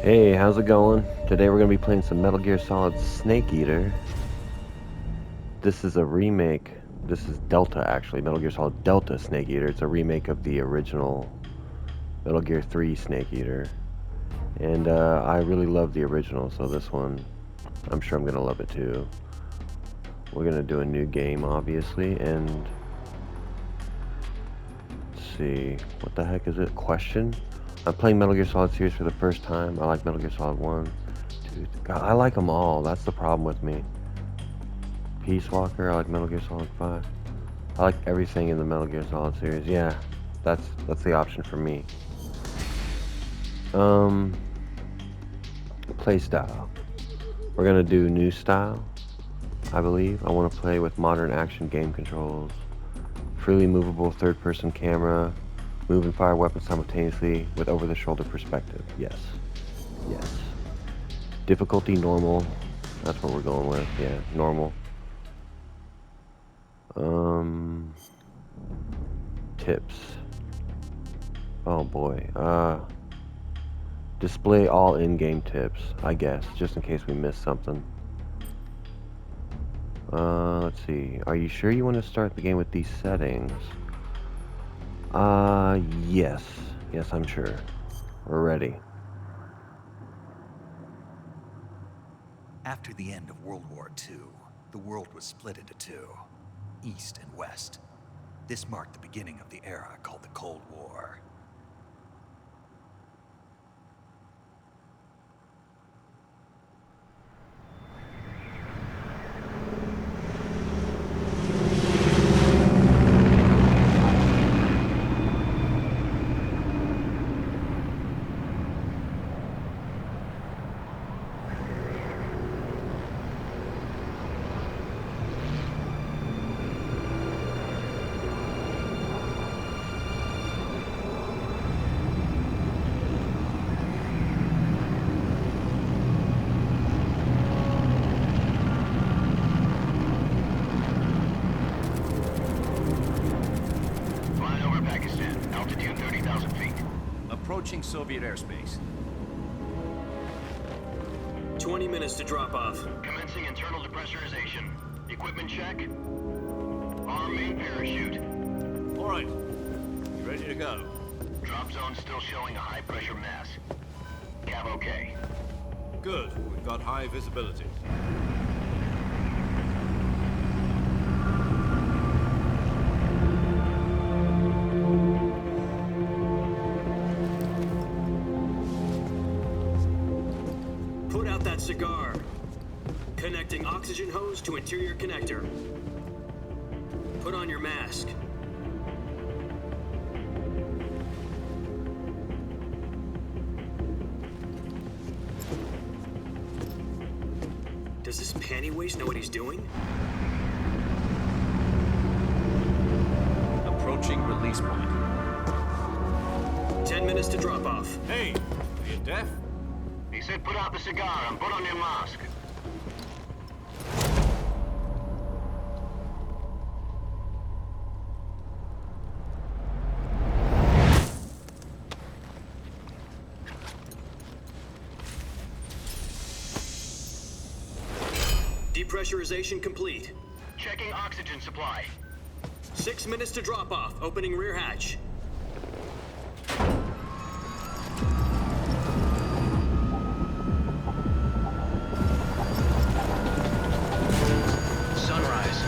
Hey, how's it going? Today we're going to be playing some Metal Gear Solid Snake Eater. This is a remake. This is Delta, actually. Metal Gear Solid Delta Snake Eater. It's a remake of the original Metal Gear 3 Snake Eater. And I really love the original, so this one, I'm sure I'm going to love it too. We're going to do a new game, obviously, and let's see. What the heck is it? Question? I'm playing Metal Gear Solid series for the first time. I like Metal Gear Solid 1, 2, God, I like them all. That's the problem with me. Peace Walker, I like Metal Gear Solid 5. I like everything in the Metal Gear Solid series. Yeah, that's the option for me. Um, Play style. We're gonna do new style, I believe. I want to play with modern action game controls, freely movable third-person camera, move and fire weapons simultaneously with over-the-shoulder perspective. Yes, yes. Difficulty normal. That's what we're going with. Yeah, normal. Um, Tips. Oh boy. Display all in-game tips, I guess, just in case we miss something. Let's see. Are you sure you want to start the game with these settings? Yes. Yes, I'm sure. We're ready. After the end of World War II, the world was split into two, East and West. This marked the beginning of the era called the Cold War. Approaching Soviet airspace. 20 minutes to drop off. Commencing internal depressurization. Equipment check. Arm main parachute. All right. You ready to go? Drop zone still showing a high pressure mass. Cav okay. Good. We've got high visibility. Put out that cigar. Connecting oxygen hose to interior connector. Put on your mask. Does this panty waste know what he's doing? Approaching release point. 10 minutes to drop off. Hey, are you deaf? He said put out the cigar and put on your mask. Depressurization complete. Checking oxygen supply. 6 minutes to drop off. Opening rear hatch. Sunrise.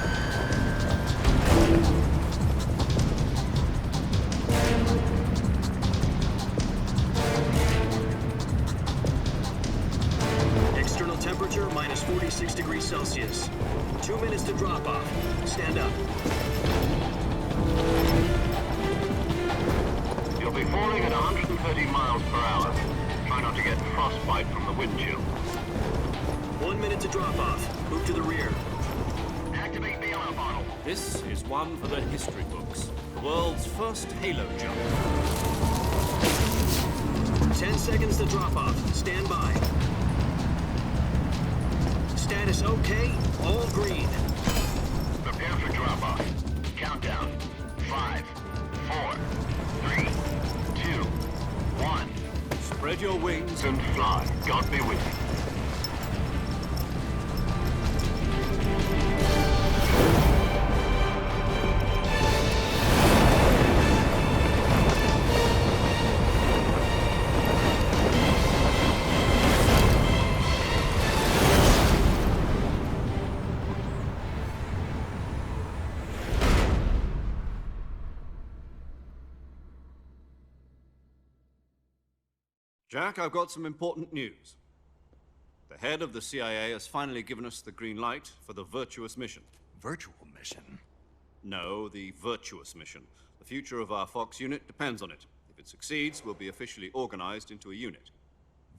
External temperature minus 46 degrees Celsius. 2 minutes to drop off. Stand up. You'll be falling at 130 miles per hour. Try not to get frostbite from the wind chill. 1 minute to drop off. Move to the rear. Activate bailout bottle. This is one for the history books. The world's first Halo jump. 10 seconds to drop off. Stand by. Status okay. All green. Prepare for drop off. Countdown. 5, 4, 3, 2, 1. Spread your wings And fly. God be with you. Jack, I've got some important news. The head of the CIA has finally given us the green light for the virtuous mission. Virtual mission? No, the virtuous mission. The future of our Fox unit depends on it. If it succeeds, we'll be officially organized into a unit.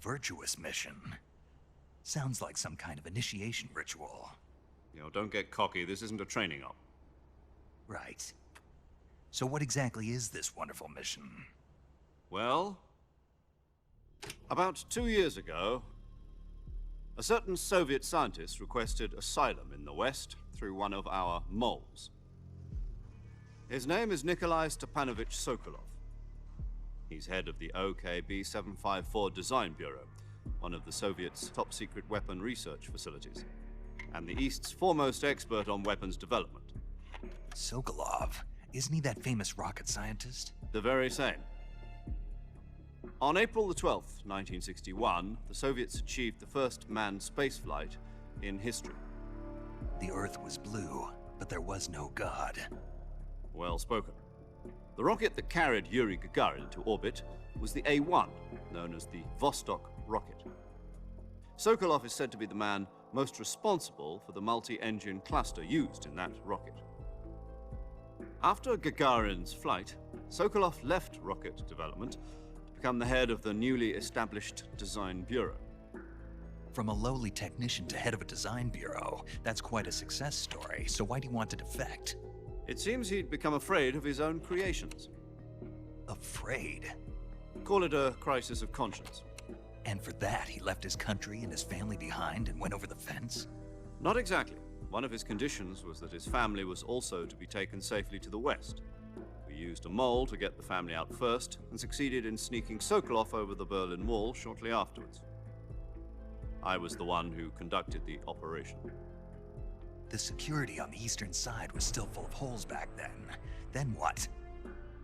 Virtuous mission? Sounds like some kind of initiation ritual. You know, don't get cocky. This isn't a training op. Right. So what exactly is this wonderful mission? Well, about 2 years ago, a certain Soviet scientist requested asylum in the West through one of our moles. His name is Nikolai Stepanovich Sokolov. He's head of the OKB 754 Design Bureau, one of the Soviets' top-secret weapon research facilities, and the East's foremost expert on weapons development. Sokolov? Isn't he that famous rocket scientist? The very same. On April the 12th, 1961, the Soviets achieved the first manned spaceflight in history. The Earth was blue, but there was no God. Well spoken. The rocket that carried Yuri Gagarin to orbit was the A-1, known as the Vostok rocket. Sokolov is said to be the man most responsible for the multi-engine cluster used in that rocket. After Gagarin's flight, Sokolov left rocket development to become the head of the newly established Design Bureau. From a lowly technician to head of a design bureau, that's quite a success story, so why do you want to defect? It seems he'd become afraid of his own creations. Afraid? Call it a crisis of conscience. And for that, he left his country and his family behind and went over the fence? Not exactly. One of his conditions was that his family was also to be taken safely to the West. We used a mole to get the family out first, and succeeded in sneaking Sokolov over the Berlin Wall shortly afterwards. I was the one who conducted the operation. The security on the eastern side was still full of holes back then. Then what?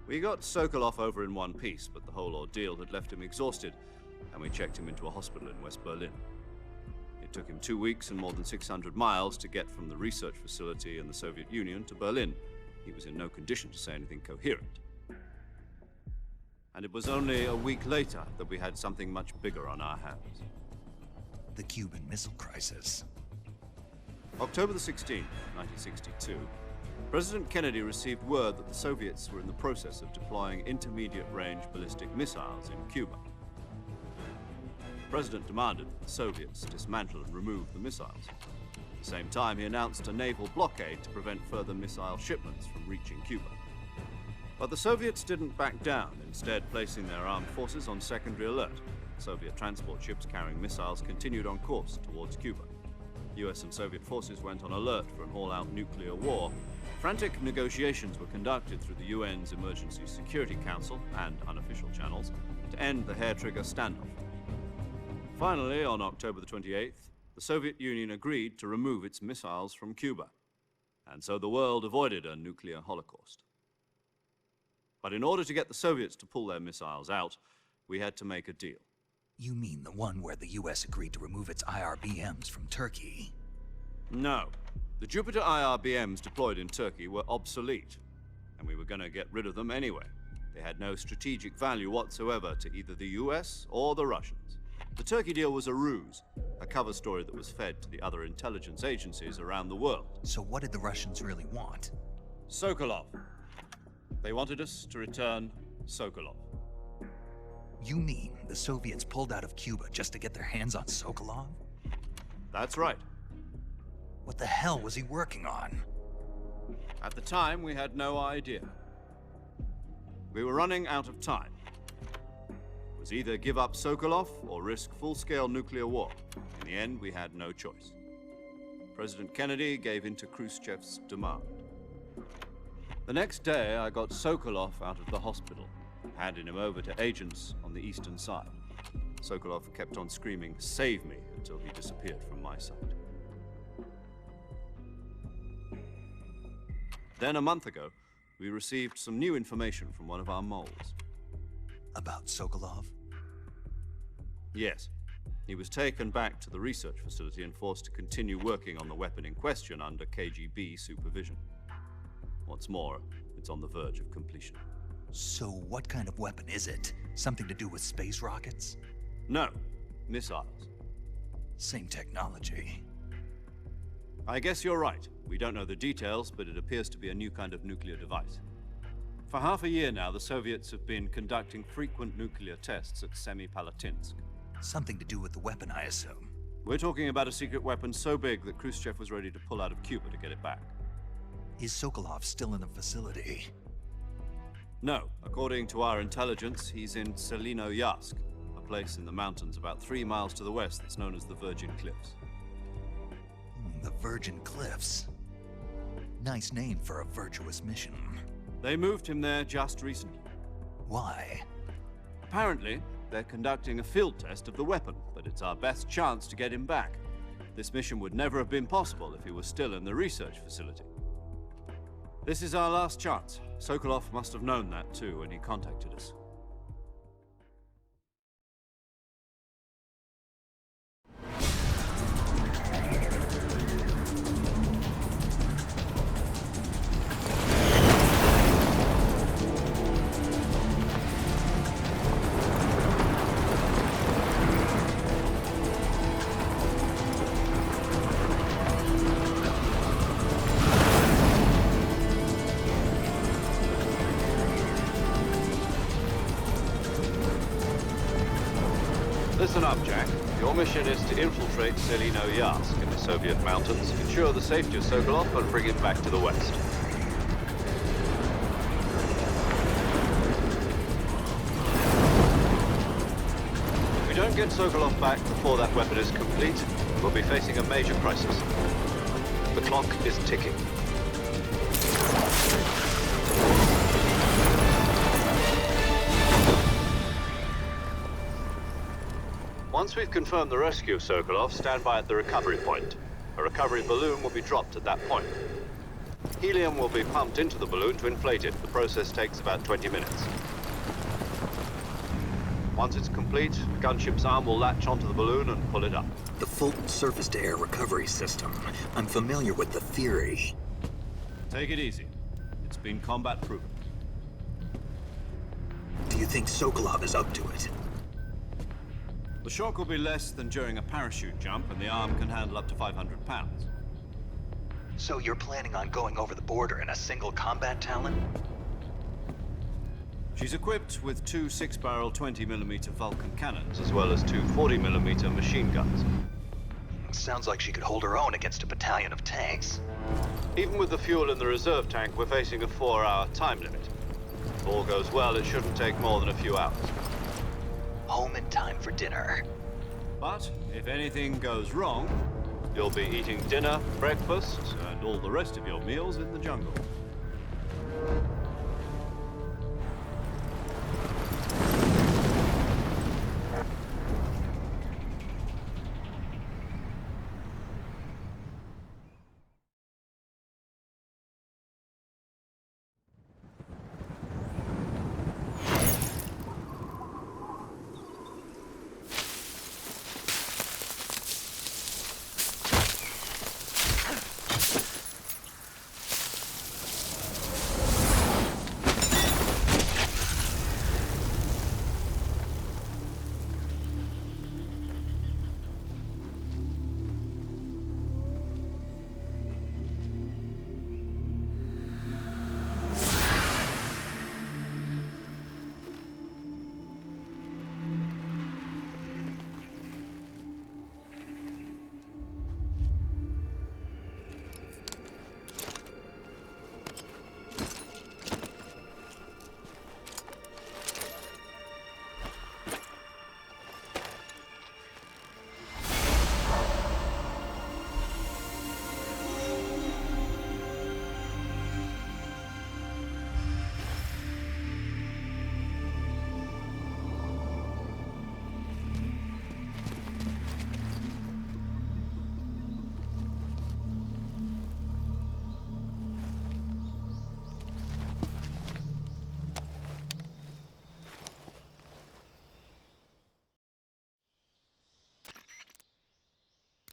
We got Sokolov over in one piece, but the whole ordeal had left him exhausted, and we checked him into a hospital in West Berlin. It took him 2 weeks and more than 600 miles to get from the research facility in the Soviet Union to Berlin. He was in no condition to say anything coherent. And it was only a week later that we had something much bigger on our hands. The Cuban Missile Crisis. October the 16th, 1962, President Kennedy received word that the Soviets were in the process of deploying intermediate-range ballistic missiles in Cuba. The President demanded that the Soviets dismantle and remove the missiles. At the same time, he announced a naval blockade to prevent further missile shipments from reaching Cuba. But the Soviets didn't back down, instead placing their armed forces on secondary alert. Soviet transport ships carrying missiles continued on course towards Cuba. US and Soviet forces went on alert for an all-out nuclear war. Frantic negotiations were conducted through the UN's Emergency Security Council and unofficial channels to end the hair-trigger standoff. Finally, on October the 28th, the Soviet Union agreed to remove its missiles from Cuba, and so the world avoided a nuclear holocaust. But in order to get the Soviets to pull their missiles out, we had to make a deal. You mean the one where the US agreed to remove its IRBMs from Turkey? No. The Jupiter IRBMs deployed in Turkey were obsolete, and we were going to get rid of them anyway. They had no strategic value whatsoever to either the US or the Russians. The Turkey deal was a ruse, a cover story that was fed to the other intelligence agencies around the world. So what did the Russians really want? Sokolov. They wanted us to return Sokolov. You mean the Soviets pulled out of Cuba just to get their hands on Sokolov? That's right. What the hell was he working on? At the time, we had no idea. We were running out of time. It was either give up Sokolov or risk full-scale nuclear war. In the end, we had no choice. President Kennedy gave in to Khrushchev's demand. The next day, I got Sokolov out of the hospital, handing him over to agents on the eastern side. Sokolov kept on screaming, "Save me," until he disappeared from my sight. Then, a month ago, we received some new information from one of our moles. About Sokolov? Yes. He was taken back to the research facility and forced to continue working on the weapon in question under KGB supervision. What's more, it's on the verge of completion. So what kind of weapon is it? Something to do with space rockets? No, missiles. Same technology. I guess you're right. We don't know the details, but it appears to be a new kind of nuclear device. For half a year now, the Soviets have been conducting frequent nuclear tests at Semipalatinsk. Something to do with the weapon, I assume. We're talking about a secret weapon so big that Khrushchev was ready to pull out of Cuba to get it back. Is Sokolov still in the facility? No. According to our intelligence, he's in Selino-Yarsk, a place in the mountains about 3 miles to the west that's known as the Virgin Cliffs. The Virgin Cliffs. Nice name for a virtuous mission. They moved him there just recently. Why? Apparently, they're conducting a field test of the weapon, but it's our best chance to get him back. This mission would never have been possible if he was still in the research facility. This is our last chance. Sokolov must have known that too when he contacted us. Listen up, Jack. Your mission is to infiltrate Selino-Yarsk in the Soviet mountains, ensure the safety of Sokolov, and bring him back to the West. If we don't get Sokolov back before that weapon is complete, we'll be facing a major crisis. The clock is ticking. Once we've confirmed the rescue of Sokolov, stand by at the recovery point. A recovery balloon will be dropped at that point. Helium will be pumped into the balloon to inflate it. The process takes about 20 minutes. Once it's complete, the gunship's arm will latch onto the balloon and pull it up. The Fulton surface-to-air recovery system. I'm familiar with the theory. Take it easy. It's been combat-proven. Do you think Sokolov is up to it? The shock will be less than during a parachute jump, and the arm can handle up to 500 pounds. So you're planning on going over the border in a single combat Talon? She's equipped with 2 6-barrel 20mm Vulcan cannons, as well as 2 40mm machine guns. Sounds like she could hold her own against a battalion of tanks. Even with the fuel in the reserve tank, we're facing a 4-hour time limit. If all goes well, it shouldn't take more than a few hours. Home in time for dinner. But if anything goes wrong, you'll be eating dinner, breakfast, and all the rest of your meals in the jungle.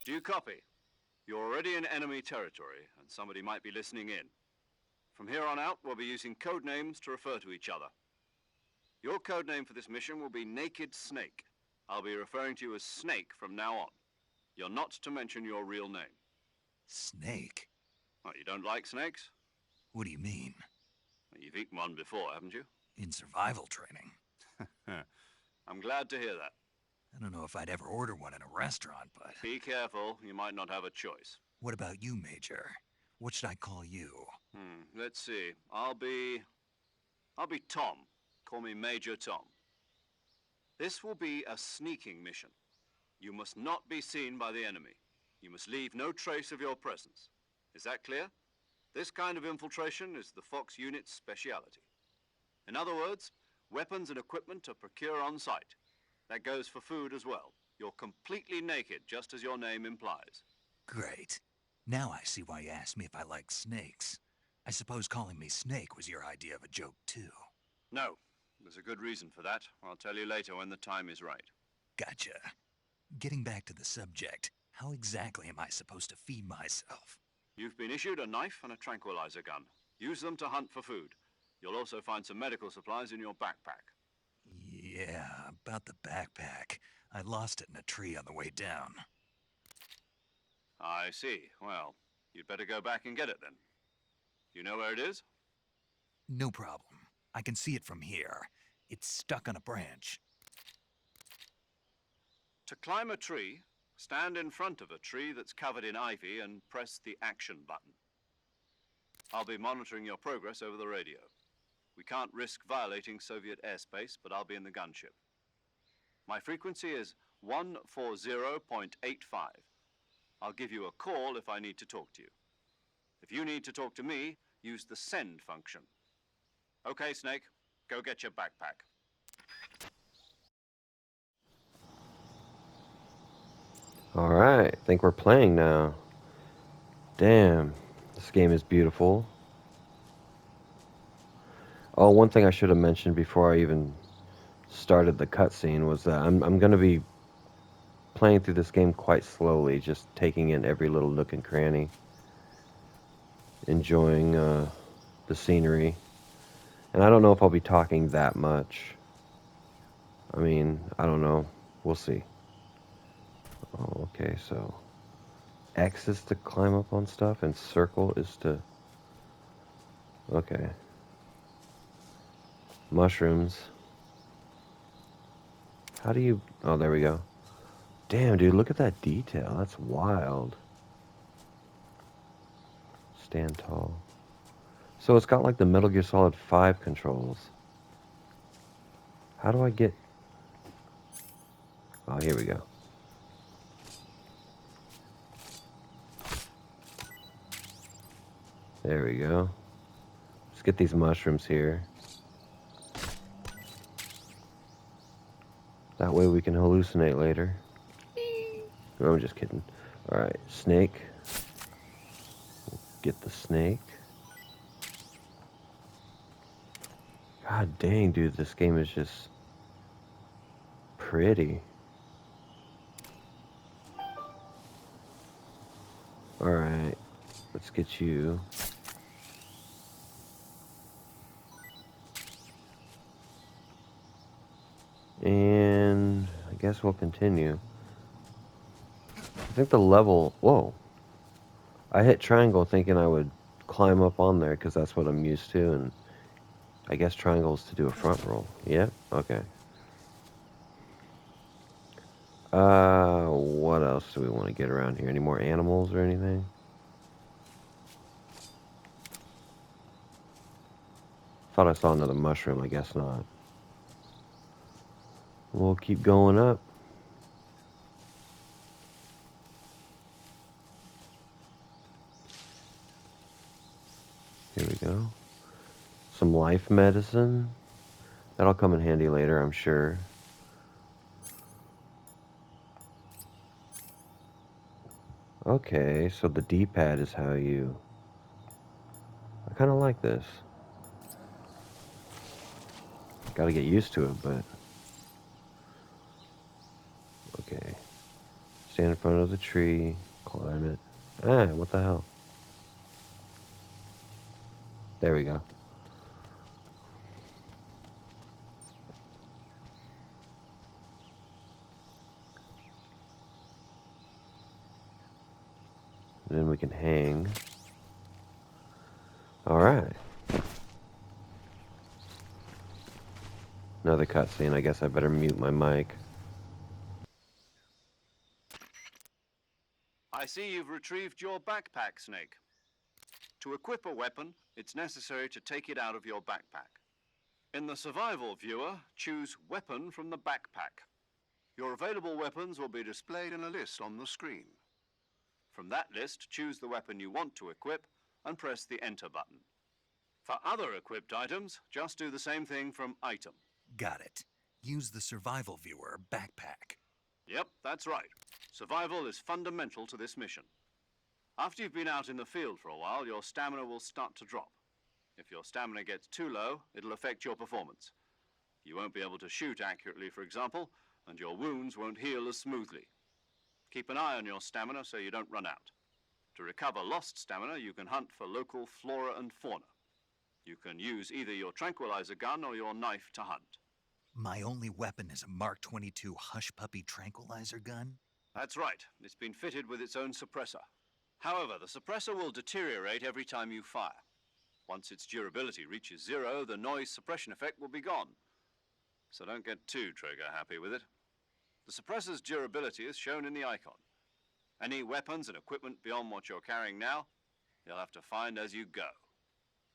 Do you copy? You're already in enemy territory, and somebody might be listening in. From here on out, we'll be using code names to refer to each other. Your code name for this mission will be Naked Snake. I'll be referring to you as Snake from now on. You're not to mention your real name. Snake? What, you don't like snakes? What do you mean? Well, you've eaten one before, haven't you? In survival training? I'm glad to hear that. I don't know if I'd ever order one in a restaurant, but... Be careful, you might not have a choice. What about you, Major? What should I call you? Let's see. I'll be Tom. Call me Major Tom. This will be a sneaking mission. You must not be seen by the enemy. You must leave no trace of your presence. Is that clear? This kind of infiltration is the Fox unit's speciality. In other words, weapons and equipment are procured on site. That goes for food as well. You're completely naked, just as your name implies. Great. Now I see why you asked me if I like snakes. I suppose calling me Snake was your idea of a joke, too. No, there's a good reason for that. I'll tell you later when the time is right. Gotcha. Getting back to the subject, how exactly am I supposed to feed myself? You've been issued a knife and a tranquilizer gun. Use them to hunt for food. You'll also find some medical supplies in your backpack. Yeah, about the backpack. I lost it in a tree on the way down. I see. Well, you'd better go back and get it then. You know where it is? No problem. I can see it from here. It's stuck on a branch. To climb a tree, stand in front of a tree that's covered in ivy and press the action button. I'll be monitoring your progress over the radio. We can't risk violating Soviet airspace, but I'll be in the gunship. My frequency is 140.85. I'll give you a call if I need to talk to you. If you need to talk to me, use the send function. Okay, Snake, go get your backpack. Alright, I think we're playing now. Damn, this game is beautiful. Oh, one thing I should have mentioned before I even started the cutscene was that I'm going to be playing through this game quite slowly, just taking in every little nook and cranny, enjoying the scenery. And I don't know if I'll be talking that much. I mean, I don't know. We'll see. Oh, okay, so X is to climb up on stuff, and circle is to... Okay. Mushrooms. How do you... Oh, there we go. Damn, dude, look at that detail. That's wild. Stand tall. So it's got like the Metal Gear Solid 5 controls. How do I get... Oh, here we go. There we go. Let's get these mushrooms here. That way we can hallucinate later. No, I'm just kidding. Alright, snake. Get the snake. God dang, dude, this game is just pretty. Alright, let's get you. And I guess we'll continue. I think the level... Whoa. I hit triangle thinking I would climb up on there because that's what I'm used to, and I guess triangle is to do a front roll. Yeah? Okay. What else do we want to get around here? Any more animals or anything? Thought I saw another mushroom, I guess not. We'll keep going up. Here we go. Some life medicine. That'll come in handy later, I'm sure. Okay, so the D-pad is how you... I kind of like this. Gotta get used to it, but... Okay. Stand in front of the tree, climb it. Ah, what the hell? There we go. Then we can hang. Alright. Another cutscene. I guess I better mute my mic. I see you've retrieved your backpack, Snake. To equip a weapon, it's necessary to take it out of your backpack. In the survival viewer, choose Weapon from the backpack. Your available weapons will be displayed in a list on the screen. From that list, choose the weapon you want to equip and press the Enter button. For other equipped items, just do the same thing from Item. Got it. Use the survival viewer backpack. Yep, that's right. Survival is fundamental to this mission. After you've been out in the field for a while, your stamina will start to drop. If your stamina gets too low, it'll affect your performance. You won't be able to shoot accurately, for example, and your wounds won't heal as smoothly. Keep an eye on your stamina so you don't run out. To recover lost stamina, you can hunt for local flora and fauna. You can use either your tranquilizer gun or your knife to hunt. My only weapon is a Mark 22 Hush Puppy tranquilizer gun? That's right. It's been fitted with its own suppressor. However, the suppressor will deteriorate every time you fire. Once its durability reaches 0, the noise suppression effect will be gone. So don't get too trigger happy with it. The suppressor's durability is shown in the icon. Any weapons and equipment beyond what you're carrying now, you'll have to find as you go.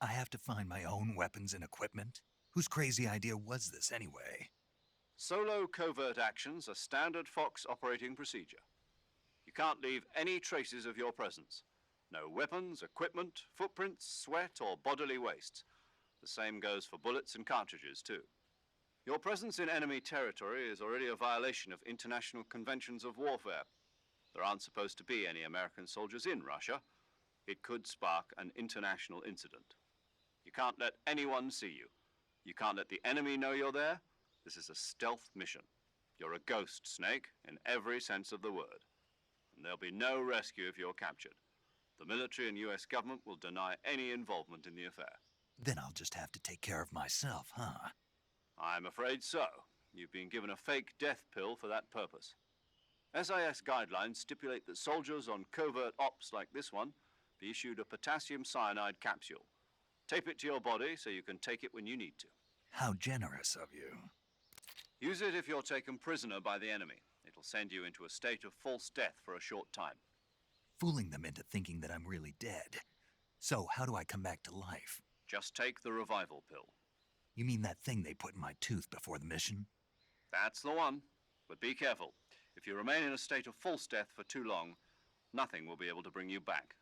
I have to find my own weapons and equipment? Whose crazy idea was this anyway? Solo covert actions are standard Fox operating procedure. You can't leave any traces of your presence. No weapons, equipment, footprints, sweat, or bodily wastes. The same goes for bullets and cartridges, too. Your presence in enemy territory is already a violation of international conventions of warfare. There aren't supposed to be any American soldiers in Russia. It could spark an international incident. You can't let anyone see you. You can't let the enemy know you're there. This is a stealth mission. You're a ghost, Snake, in every sense of the word. And there'll be no rescue if you're captured. The military and US government will deny any involvement in the affair. Then I'll just have to take care of myself, huh? I'm afraid so. You've been given a fake death pill for that purpose. SIS guidelines stipulate that soldiers on covert ops like this one be issued a potassium cyanide capsule. Tape it to your body so you can take it when you need to. How generous of you. Use it if you're taken prisoner by the enemy. It'll send you into a state of false death for a short time. Fooling them into thinking that I'm really dead. So how do I come back to life? Just take the revival pill. You mean that thing they put in my tooth before the mission? That's the one. But be careful. If you remain in a state of false death for too long, nothing will be able to bring you back.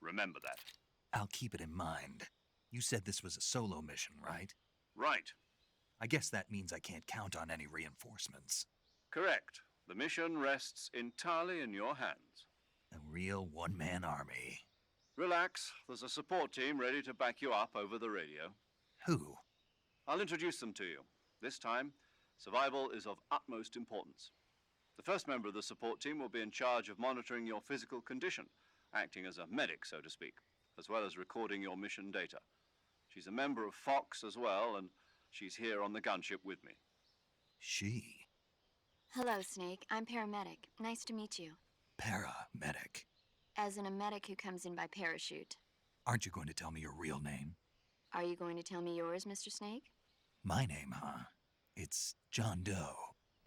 Remember that. I'll keep it in mind. You said this was a solo mission, right? Right. I guess that means I can't count on any reinforcements. Correct. The mission rests entirely in your hands. A real one-man army. Relax. There's a support team ready to back you up over the radio. Who? I'll introduce them to you. This time, survival is of utmost importance. The first member of the support team will be in charge of monitoring your physical condition, acting as a medic, so to speak, as well as recording your mission data. She's a member of Fox as well, and she's here on the gunship with me. She? Hello, Snake. I'm paramedic. Nice to meet you. Paramedic. As in a medic who comes in by parachute. Aren't you going to tell me your real name? Are you going to tell me yours, Mr. Snake? My name, huh? It's John Doe.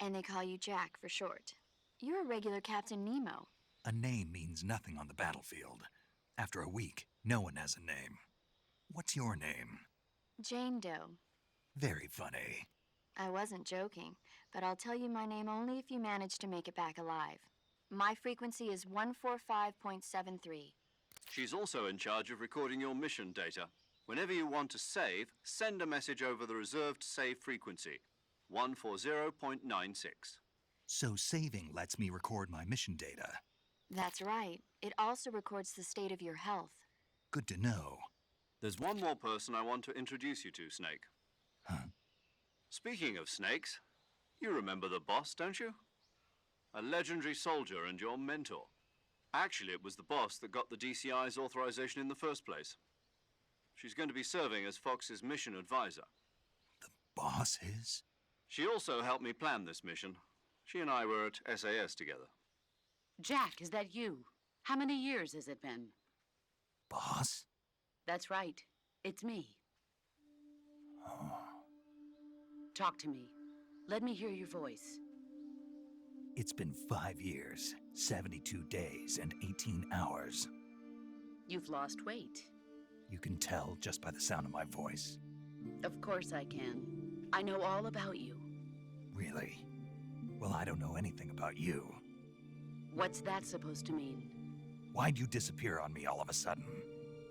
And they call you Jack for short. You're a regular Captain Nemo. A name means nothing on the battlefield. After a week, no one has a name. What's your name? Jane Doe. Very funny. I wasn't joking, but I'll tell you my name only if you manage to make it back alive. My frequency is 145.73. She's also in charge of recording your mission data. Whenever you want to save, send a message over the reserved save frequency, 140.96. So saving lets me record my mission data. That's right. It also records the state of your health. Good to know. There's one more person I want to introduce you to, Snake. Huh? Speaking of snakes, you remember the boss, don't you? A legendary soldier and your mentor. Actually, it was the boss that got the DCI's authorization in the first place. She's going to be serving as Fox's mission advisor. Boss is? She also helped me plan this mission. She and I were at SAS together. Jack, is that you? How many years has it been? Boss? That's right. It's me. Talk to me. Let me hear your voice. It's been 5 years, 72 days, and 18 hours. You've lost weight. You can tell just by the sound of my voice. Of course I can. I know all about you. Really? Well, I don't know anything about you. What's that supposed to mean? Why'd you disappear on me all of a sudden?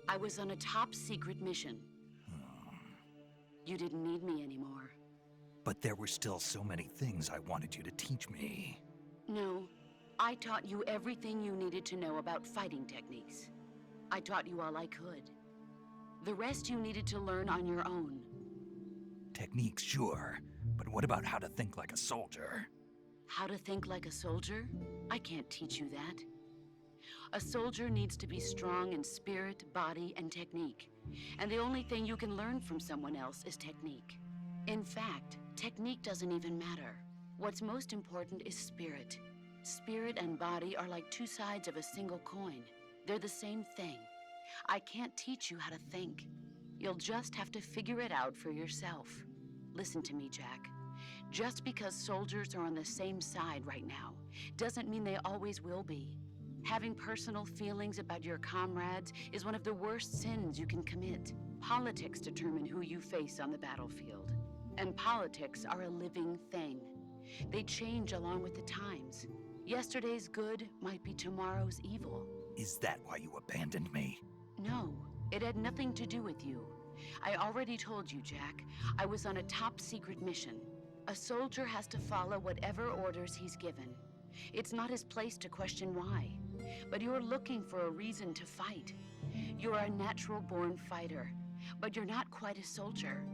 I was on a top secret mission. You didn't need me anymore. But there were still so many things I wanted you to teach me. No, I taught you everything you needed to know about fighting techniques. I taught you all I could. The rest you needed to learn on your own. Techniques, sure. But what about how to think like a soldier? How to think like a soldier? I can't teach you that. A soldier needs to be strong in spirit, body, and technique. And the only thing you can learn from someone else is technique. In fact, technique doesn't even matter. What's most important is spirit. Spirit and body are like two sides of a single coin. They're the same thing. I can't teach you how to think. You'll just have to figure it out for yourself. Listen to me, Jack. Just because soldiers are on the same side right now doesn't mean they always will be. Having personal feelings about your comrades is one of the worst sins you can commit. Politics determine who you face on the battlefield. And politics are a living thing. They change along with the times. Yesterday's good might be tomorrow's evil. Is that why you abandoned me? No, it had nothing to do with you. I already told you, Jack. I was on a top secret mission. A soldier has to follow whatever orders he's given. It's not his place to question why. But you're looking for a reason to fight. You're a natural-born fighter, but you're not quite a soldier.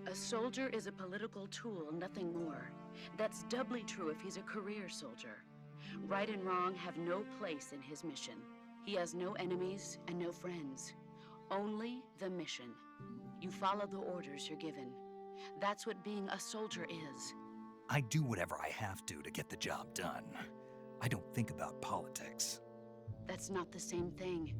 A soldier is a political tool, nothing more. That's doubly true if he's a career soldier. Right and wrong have no place in his mission. He has no enemies and no friends. Only the mission. You follow the orders you're given. That's what being a soldier is. I do whatever I have to get the job done. I don't think about politics. That's not the same thing.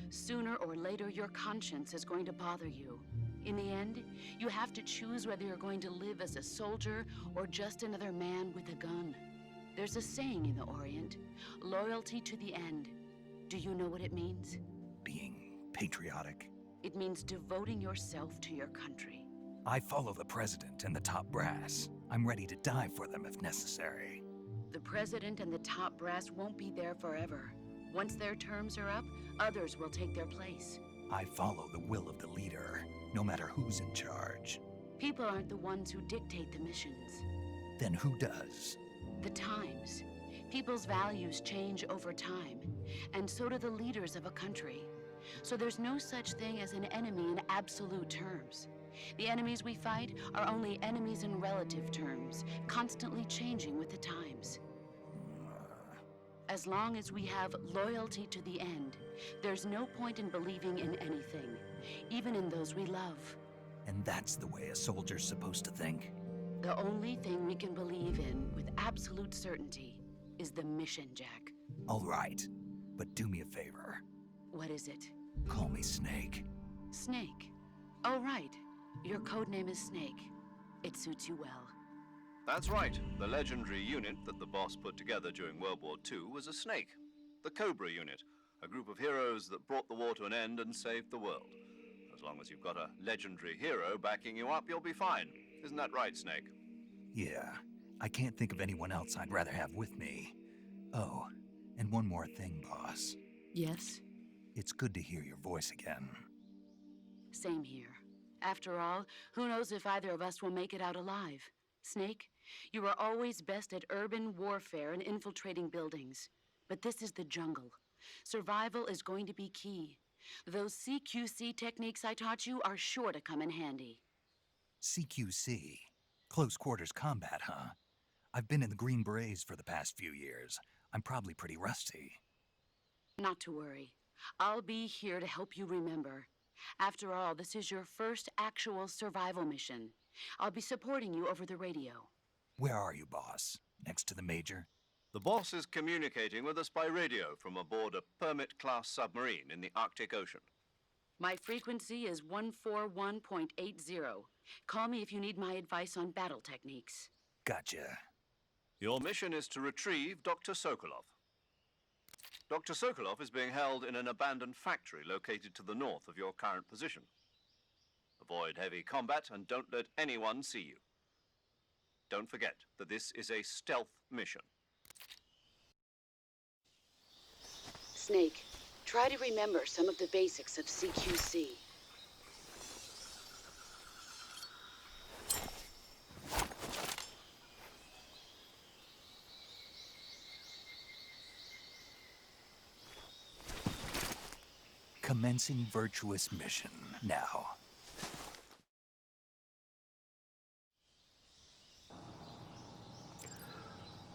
Sooner or later, your conscience is going to bother you. In the end, you have to choose whether you're going to live as a soldier or just another man with a gun. There's a saying in the Orient, loyalty to the end. Do you know what it means? Being patriotic. It means devoting yourself to your country. I follow the president and the top brass. I'm ready to die for them if necessary. The president and the top brass won't be there forever. Once their terms are up, others will take their place. I follow the will of the leader, no matter who's in charge. People aren't the ones who dictate the missions. Then who does? The times. People's values change over time, and so do the leaders of a country. So there's no such thing as an enemy in absolute terms. The enemies we fight are only enemies in relative terms, constantly changing with the times. As long as we have loyalty to the end, there's no point in believing in anything, even in those we love. And that's the way a soldier's supposed to think? The only thing we can believe in with absolute certainty is the mission, Jack. All right, but do me a favor. What is it? Call me Snake. Snake. Oh, right. Your code name is Snake. It suits you well. That's right. The legendary unit that the boss put together during World War II was a snake. The Cobra unit, a group of heroes that brought the war to an end and saved the world. As long as you've got a legendary hero backing you up, you'll be fine. Isn't that right, Snake? Yeah, I can't think of anyone else I'd rather have with me. Oh, and one more thing, boss. Yes? It's good to hear your voice again. Same here. After all, who knows if either of us will make it out alive? Snake, you were always best at urban warfare and infiltrating buildings. But this is the jungle. Survival is going to be key. Those CQC techniques I taught you are sure to come in handy. CQC? Close quarters combat, huh? I've been in the Green Berets for the past few years. I'm probably pretty rusty. Not to worry. I'll be here to help you remember. After all, this is your first actual survival mission. I'll be supporting you over the radio. Where are you, boss? Next to the Major? The boss is communicating with us by radio from aboard a Permit-class submarine in the Arctic Ocean. My frequency is 141.80. Call me if you need my advice on battle techniques. Gotcha. Your mission is to retrieve Dr. Sokolov. Dr. Sokolov is being held in an abandoned factory located to the north of your current position. Avoid heavy combat and don't let anyone see you. Don't forget that this is a stealth mission. Snake, try to remember some of the basics of CQC. Commencing virtuous mission now.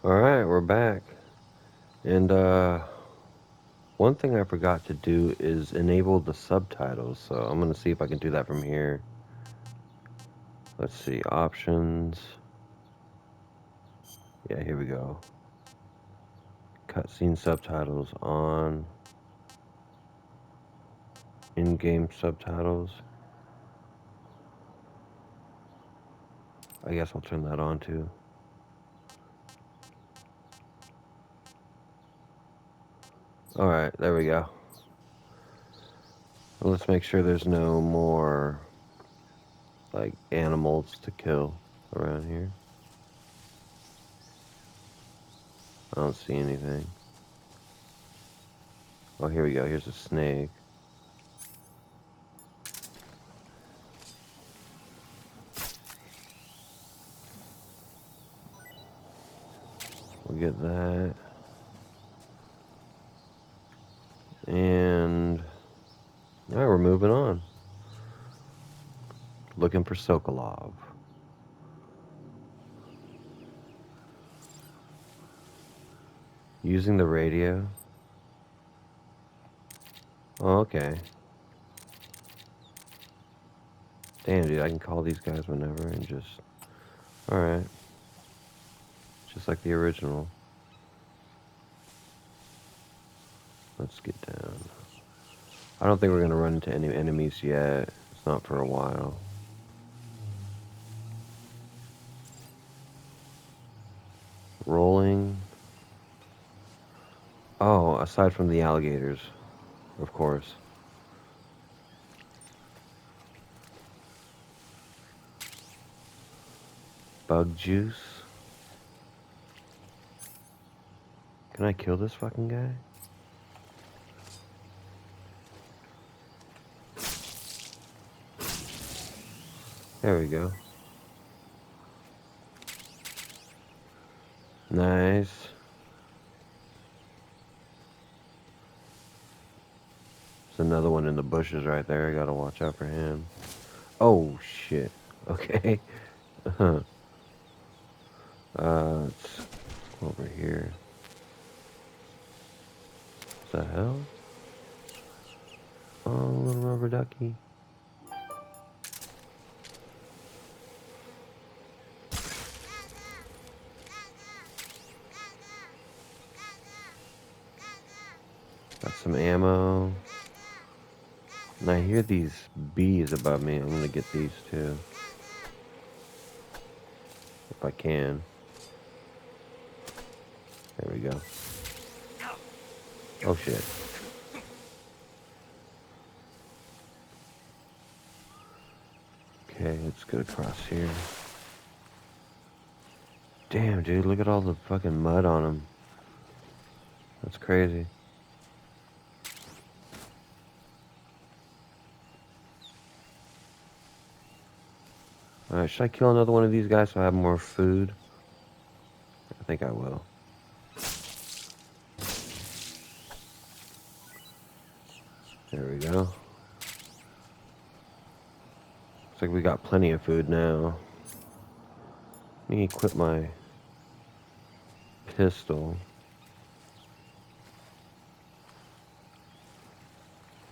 Alright, we're back. And, one thing I forgot to do is enable the subtitles, so I'm gonna see if I can do that from here. Let's see, options. Yeah, here we go. Cutscene subtitles on. In-game subtitles. I guess I'll turn that on too. Alright, there we go. Let's make sure there's no more, like, animals to kill around here. I don't see anything. Oh, here we go. Here's a snake. We'll get that. And now we're moving on. Looking for Sokolov. Using the radio. Oh, okay. Damn, dude, I can call these guys whenever and just... Alright. Just like the original. Let's get down. I don't think we're going to run into any enemies yet. It's not for a while. Rolling. Oh, aside from the alligators, of course. Bug juice. Can I kill this fucking guy? There we go. Nice. There's another one in the bushes right there. I gotta watch out for him. Oh, shit. Okay. Let's go over here. What the hell? Oh, little rubber ducky. Got some ammo. And I hear these bees above me. I'm gonna get these too. If I can. There we go. Oh shit. Okay, let's go across here. Damn, dude, look at all the fucking mud on them. That's crazy. Alright, should I kill another one of these guys so I have more food? I think I will. There we go. Looks like we got plenty of food now. Let me equip my pistol.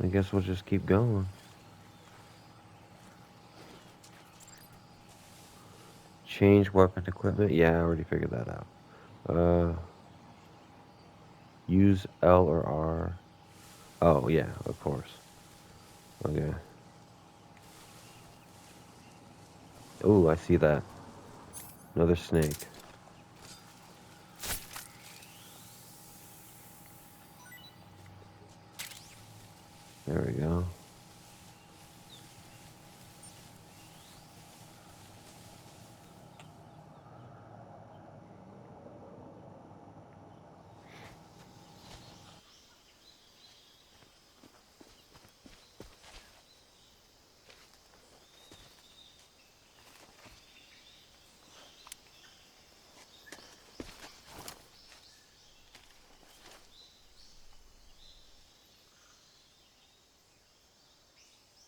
I guess we'll just keep going. Change weapon equipment. Yeah, I already figured that out. Use L or R. Oh, yeah, of course. Okay. Oh, I see that. Another snake. There we go.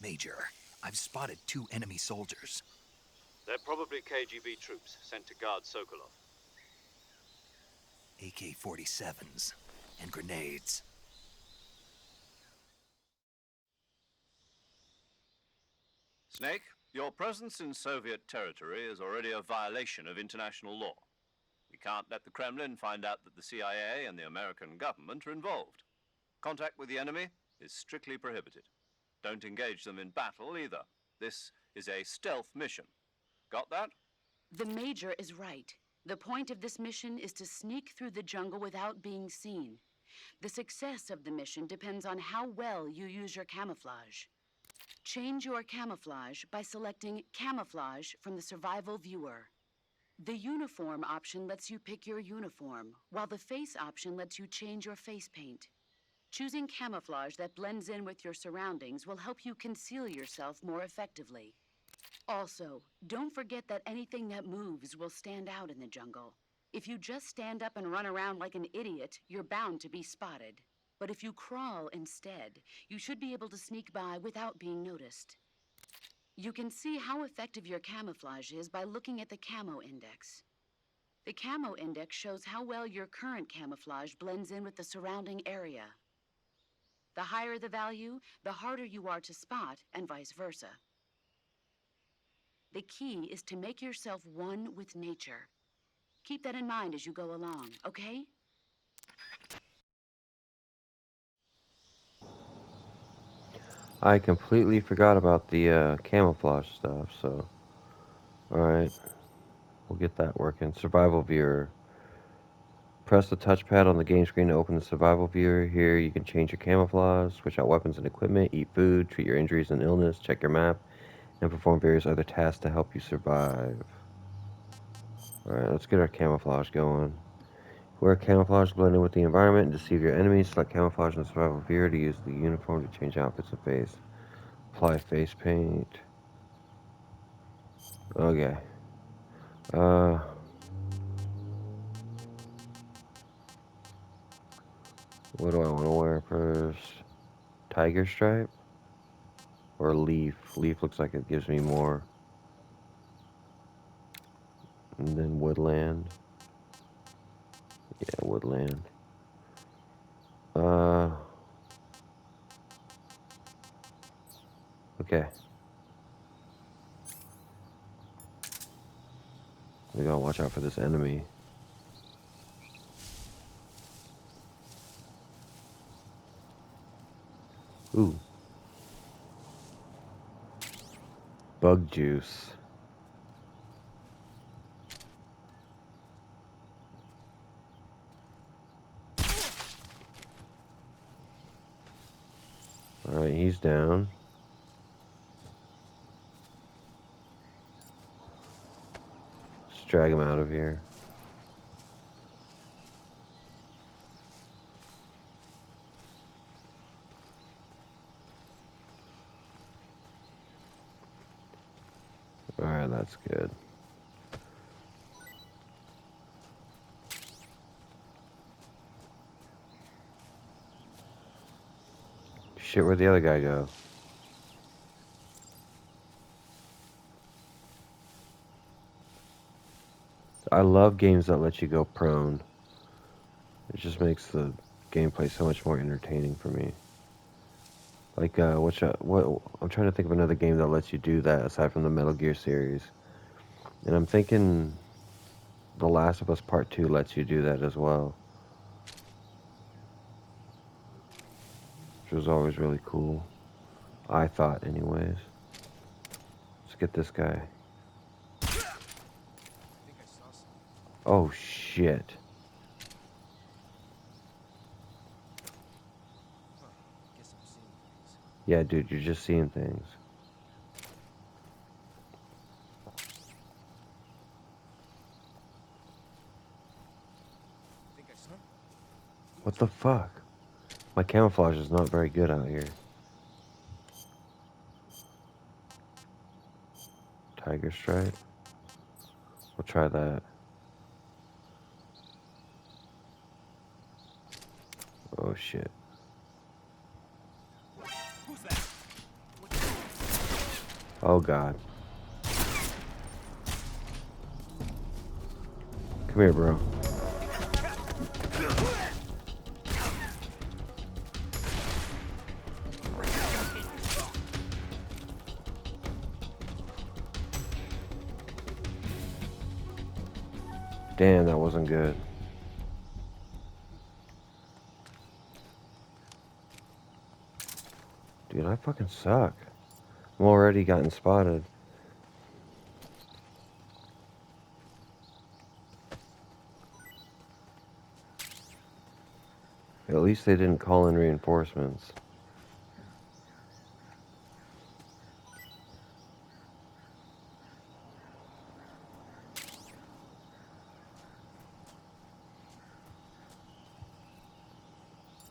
Major, I've spotted 2 enemy soldiers. They're probably KGB troops sent to guard Sokolov. AK-47s and grenades. Snake, your presence in Soviet territory is already a violation of international law. We can't let the Kremlin find out that the CIA and the American government are involved. Contact with the enemy is strictly prohibited. Don't engage them in battle either. This is a stealth mission. Got that? The Major is right. The point of this mission is to sneak through the jungle without being seen. The success of the mission depends on how well you use your camouflage. Change your camouflage by selecting Camouflage from the Survival Viewer. The Uniform option lets you pick your uniform, while the Face option lets you change your face paint. Choosing camouflage that blends in with your surroundings will help you conceal yourself more effectively. Also, don't forget that anything that moves will stand out in the jungle. If you just stand up and run around like an idiot, you're bound to be spotted. But if you crawl instead, you should be able to sneak by without being noticed. You can see how effective your camouflage is by looking at the Camo Index. The Camo Index shows how well your current camouflage blends in with the surrounding area. The higher the value, the harder you are to spot, and vice versa. The key is to make yourself one with nature. Keep that in mind as you go along, okay? I completely forgot about the camouflage stuff, so... Alright. We'll get that working. Survival viewer. Press the touchpad on the game screen to open the survival viewer. Here you can change your camouflage, switch out weapons and equipment, eat food, treat your injuries and illness, check your map, and perform various other tasks to help you survive. Alright, let's get our camouflage going. Wear camouflage to blend in with the environment and deceive your enemies. Select camouflage in the survival viewer to use the uniform to change outfits and face. Apply face paint. Okay. What do I want to wear first? Tiger stripe? Or leaf? Leaf looks like it gives me more. And then woodland. Yeah, woodland. Okay. We gotta watch out for this enemy. Ooh. Bug juice. Alright, he's down. Let's drag him out of here. Alright, that's good. Shit, where'd the other guy go? I love games that let you go prone. It just makes the gameplay so much more entertaining for me. Like, what I'm trying to think of another game that lets you do that aside from the Metal Gear series. And I'm thinking The Last of Us Part 2 lets you do that as well. Which was always really cool. I thought, anyways. Let's get this guy. Oh, shit. Yeah, dude, you're just seeing things. What the fuck? My camouflage is not very good out here. Tiger Stripe. We'll try that. Oh shit. Oh god. Come here, bro. Damn, that wasn't good. Dude, I fucking suck. I'm already gotten spotted. At least they didn't call in reinforcements.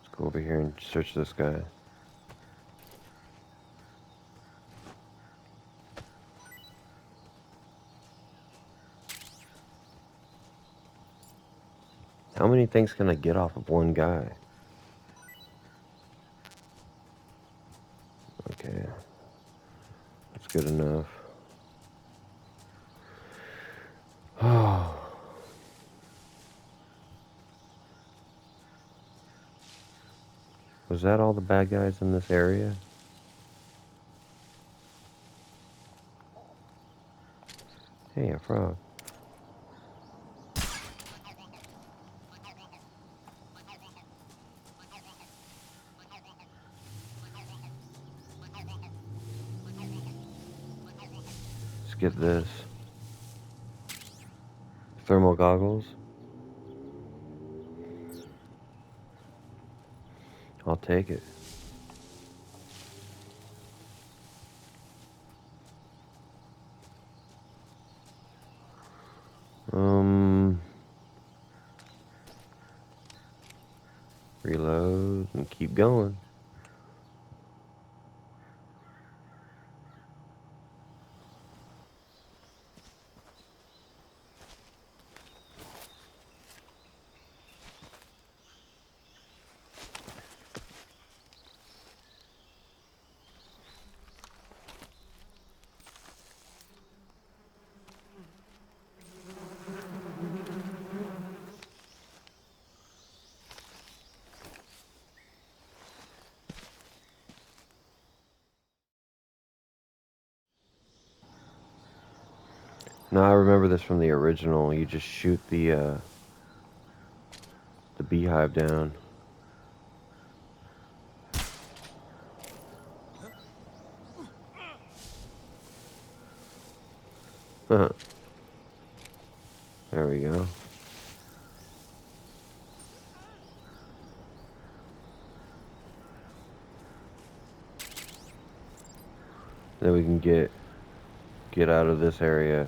Let's go over here and search this guy. How many things can I get off of one guy? Okay. That's good enough. Oh. Was that all the bad guys in this area? Hey, a frog. Let's get this. Thermal goggles. I'll take it. Reload and keep going. Now I remember this from the original. You just shoot the beehive down. There we go. Then we can get out of this area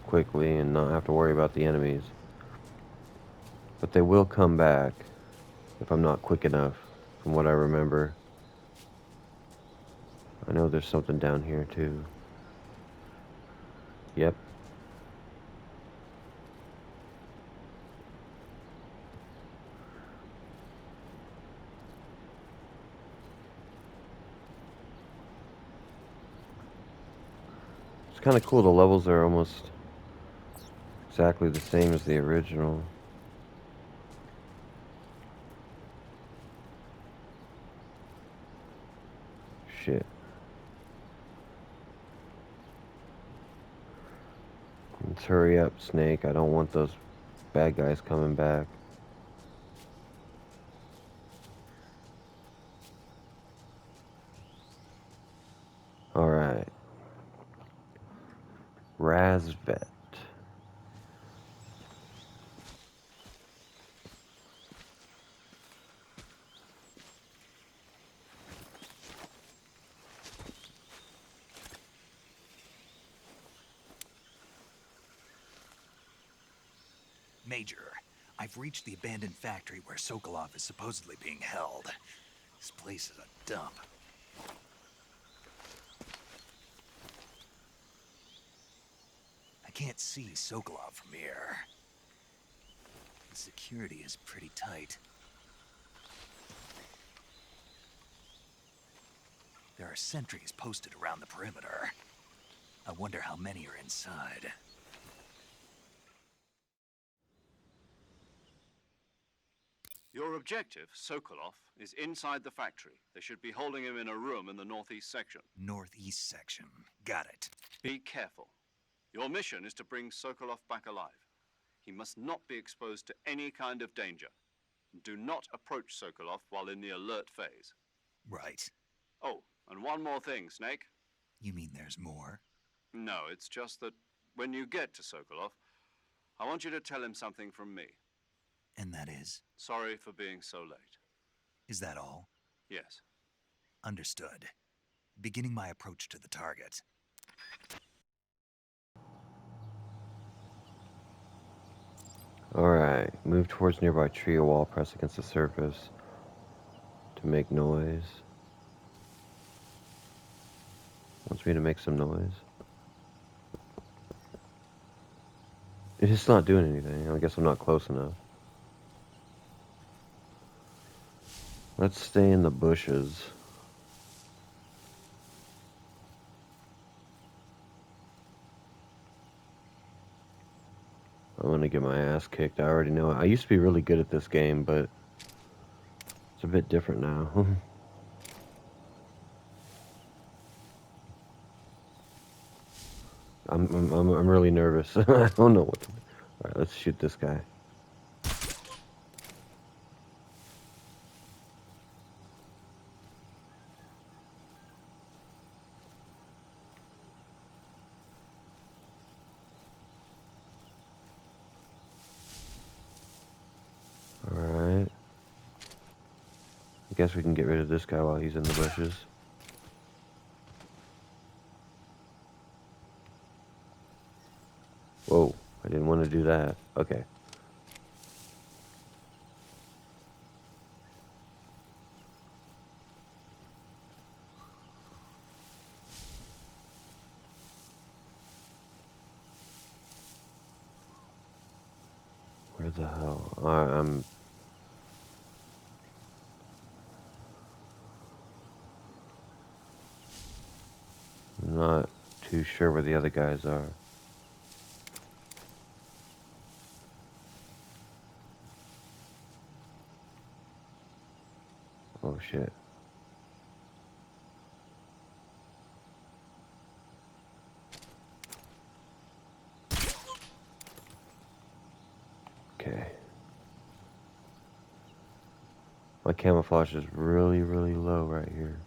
quickly and not have to worry about the enemies. But they will come back if I'm not quick enough, from what I remember. I know there's something down here too. Yep. It's kind of cool. The levels are almost Exactly the same as the original. Shit. Let's hurry up, Snake. I don't want those bad guys coming back. Alright. Razvet. Major, I've reached the abandoned factory where Sokolov is supposedly being held. This place is a dump. I can't see Sokolov from here. The security is pretty tight. There are sentries posted around the perimeter. I wonder how many are inside. Your objective, Sokolov, is inside the factory. They should be holding him in a room in the northeast section. Northeast section. Got it. Be careful. Your mission is to bring Sokolov back alive. He must not be exposed to any kind of danger. Do not approach Sokolov while in the alert phase. Right. Oh, and one more thing, Snake. You mean there's more? No, it's just that when you get to Sokolov, I want you to tell him something from me. And that is? Sorry for being so late. Is that all? Yes. Understood. Beginning my approach to the target. Alright. Move towards nearby tree or wall. Press against the surface to make noise. Wants me to make some noise. It's just not doing anything. I guess I'm not close enough. Let's stay in the bushes. I'm gonna get my ass kicked. I already know it. I used to be really good at this game, but it's a bit different now. I'm really nervous. I don't know what to do. Alright, let's shoot this guy. Alright. I guess we can get rid of this guy while he's in the bushes. Whoa, I didn't want to do that. Okay. Where the hell? I'm not too sure where the other guys are. Oh shit. Okay. My camouflage is really, really low right here.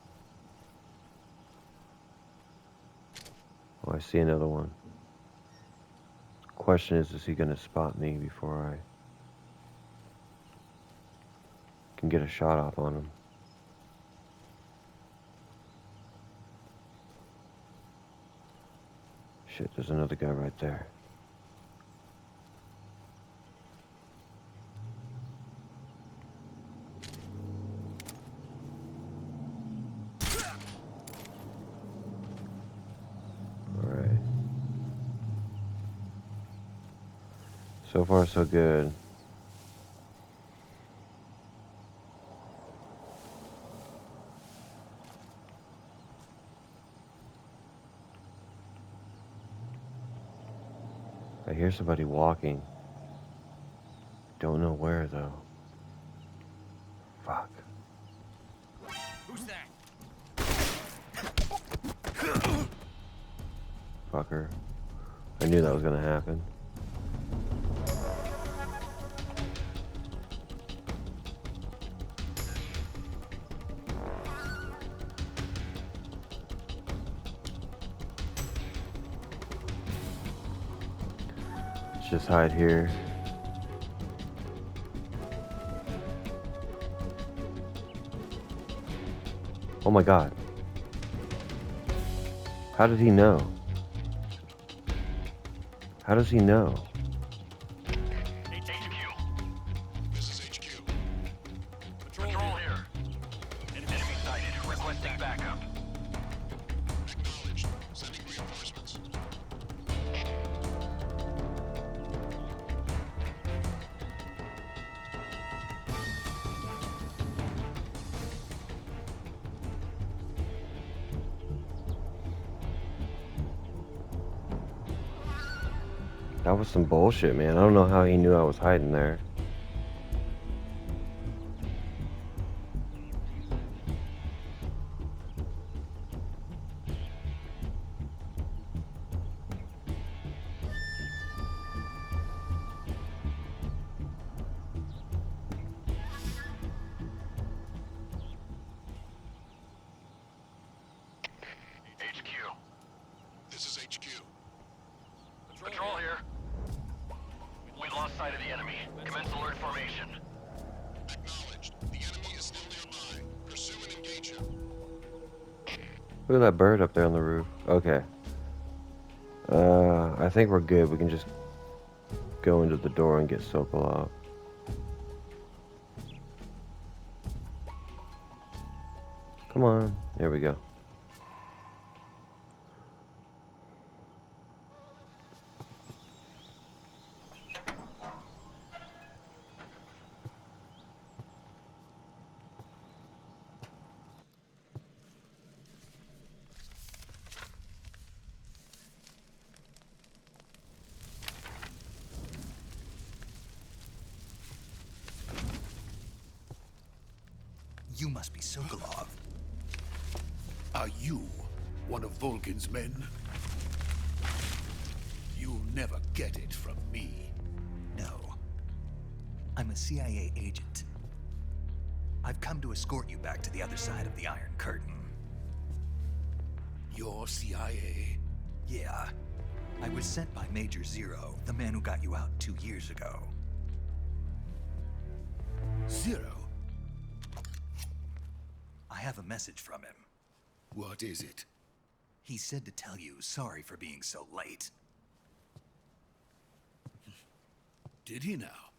Oh, I see another one. Question is he gonna spot me before I can get a shot off on him? Shit, there's another guy right there. Alright. So far, so good. I hear somebody walking. Don't know where though. Fuck. Who's that? Fucker. I knew that was gonna happen. Let's just hide here. Oh my god. How did he know? How does he know? HQ. This is HQ. Patrol here. Enemy sighted. Requesting backup. Acknowledged. Sending reinforcements. That was some bullshit, man. I don't know how he knew I was hiding there. HQ. This is HQ. Patrol here. We've lost sight of the enemy. Commence alert formation. Acknowledged. The enemy is still nearby. Pursue and engage him. Look at that bird up there on the roof. Okay. I think we're good. We can just go into the door and get Sokol out. Come on. There we go. You must be Sokolov. Are you one of Volgin's men? You'll never get it from me. No. I'm a CIA agent. I've come to escort you back to the other side of the Iron Curtain. You're CIA? Yeah. I was sent by Major Zero, the man who got you out 2 years ago. Zero? I have a message from him. What is it? He said to tell you sorry for being so late. Did he now?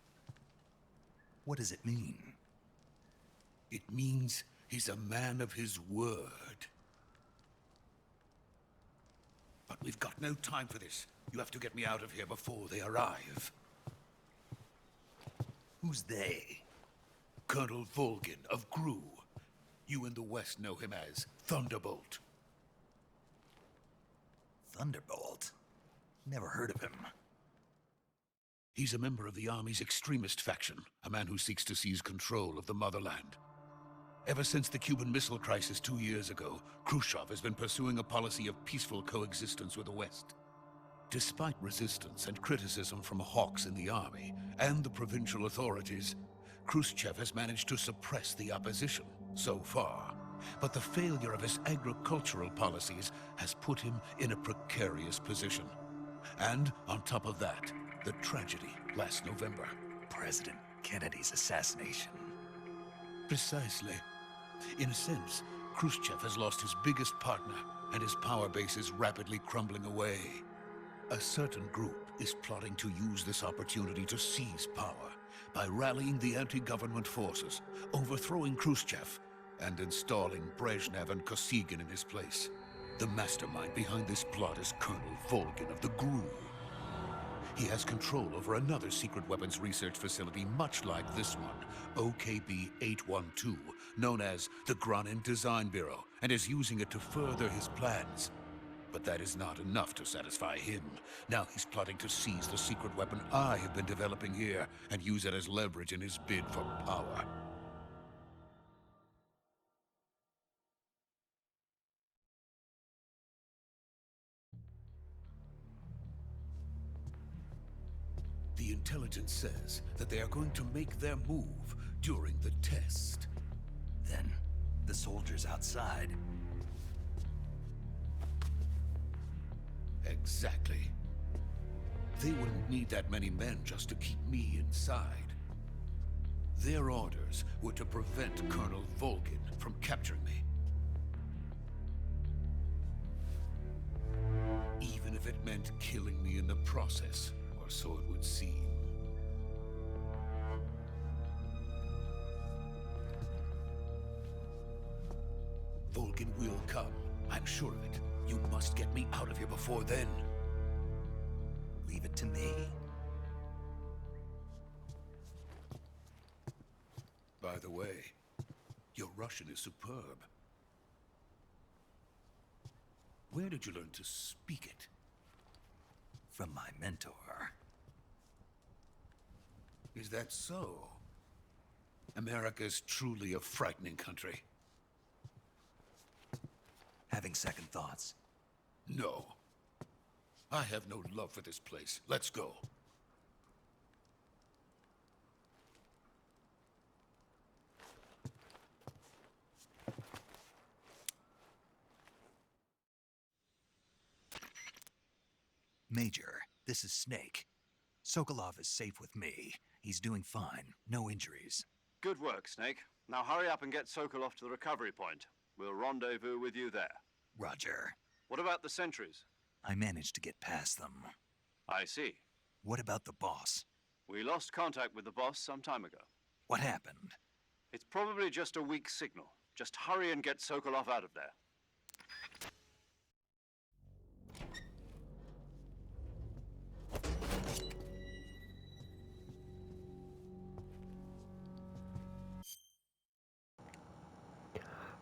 What does it mean? It means he's a man of his word. But we've got no time for this. You have to get me out of here before they arrive. Who's they? Colonel Volgin of GRU. You in the West know him as Thunderbolt. Thunderbolt? Never heard of him. He's a member of the Army's extremist faction, a man who seeks to seize control of the motherland. Ever since the Cuban Missile Crisis 2 years ago, Khrushchev has been pursuing a policy of peaceful coexistence with the West. Despite resistance and criticism from hawks in the army and the provincial authorities, Khrushchev has managed to suppress the opposition so far. But the failure of his agricultural policies has put him in a precarious position. And on top of that, the tragedy last November. President Kennedy's assassination. Precisely. In a sense, Khrushchev has lost his biggest partner, and his power base is rapidly crumbling away. A certain group is plotting to use this opportunity to seize power by rallying the anti-government forces, overthrowing Khrushchev, and installing Brezhnev and Kosygin in his place. The mastermind behind this plot is Colonel Volgin of the GRU. He has control over another secret weapons research facility much like this one, OKB-812, known as the Granin Design Bureau, and is using it to further his plans. But that is not enough to satisfy him. Now he's plotting to seize the secret weapon I have been developing here and use it as leverage in his bid for power. The intelligence says that they are going to make their move during the test. Then, the soldiers outside. Exactly. They wouldn't need that many men just to keep me inside. Their orders were to prevent Colonel Volgin from capturing me. Even if it meant killing me in the process, or so it would seem. Volgin will come. I'm sure of it. You must get me out of here before then. Leave it to me. By the way, your Russian is superb. Where did you learn to speak it? From my mentor. Is that so? America's truly a frightening country. Having second thoughts. No. I have no love for this place. Let's go. Major, this is Snake. Sokolov is safe with me. He's doing fine. No injuries. Good work, Snake. Now hurry up and get Sokolov to the recovery point. We'll rendezvous with you there. Roger. What about the sentries? I managed to get past them. I see. What about the boss? We lost contact with the boss some time ago. What happened? It's probably just a weak signal. Just hurry and get Sokolov out of there.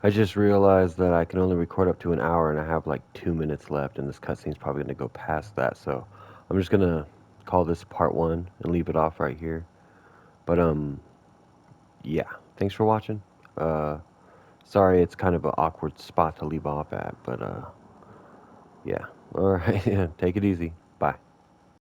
I just realized that I can only record up to an hour and I have like 2 minutes left, and this cutscene's probably going to go past that, so I'm just going to call this part 1 and leave it off right here. But yeah, thanks for watching. Sorry it's kind of an awkward spot to leave off at, but yeah. Alright, take it easy.